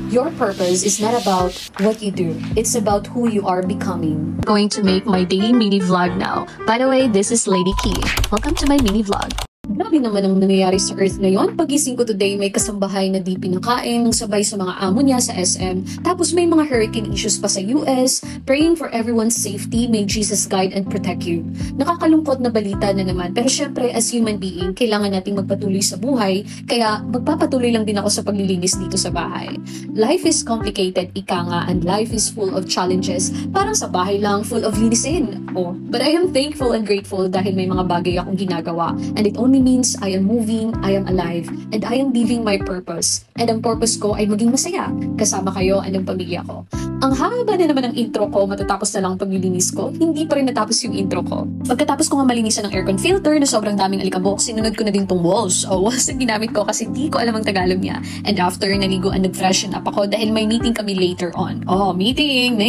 Your purpose is not about what you do. It's about who you are becoming. I'm going to make my daily mini vlog now. By the way, this is Lady Key. Welcome to my mini vlog. Grabe naman ang nangyayari sa Earth ngayon. Pagising ko today, may kasambahay na di pinakain ng sabay sa mga amo niya sa SM. Tapos may mga hurricane issues pa sa US. Praying for everyone's safety. May Jesus guide and protect you. Nakakalungkot na balita na naman. Pero syempre, as human being, kailangan nating magpatuloy sa buhay. Kaya magpapatuloy lang din ako sa paglilinis dito sa bahay. Life is complicated, ika nga, and life is full of challenges. Parang sa bahay lang, full of linisin. Oh, but I am thankful and grateful dahil may mga bagay akong ginagawa. And it only means I am moving, I am alive, and I am living my purpose. And ang purpose ko ay maging masaya, kasama kayo at ang pamilya ko. Ang haba na naman ang intro ko, matatapos na lang ang paglilinis ko, hindi pa rin natapos yung intro ko. Pagkatapos ko nga malinisan ng aircon filter na sobrang daming alikabok, sinunod ko na din tong walls. Walls ang ginamit ko kasi di ko alam ang Tagalog niya. And after naliguan, nag-freshen up ako dahil may meeting kami later on. Meeting!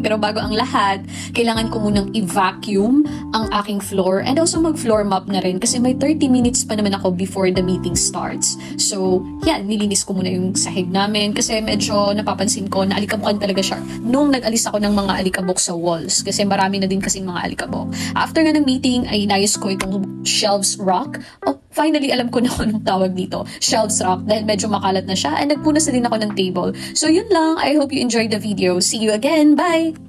Pero bago ang lahat, kailangan ko munang i-vacuum ang aking floor and also mag-floor mop na rin kasi may 30 minutes pa naman ako before the meeting starts. So, yan, nilinis ko muna yung sahig namin kasi medyo napapansin ko na alikabukan talaga siya nung nag-alis ako ng mga alikabok sa walls kasi marami na din kasing mga alikabok. After nga ng meeting ay inayos ko itong shelves rock. Finally, alam ko na kung anong tawag dito. Shelves rock dahil medyo makalat na siya and nagpunas na din ako ng table. So, yun lang. I hope you enjoyed the video. See you again. Bye!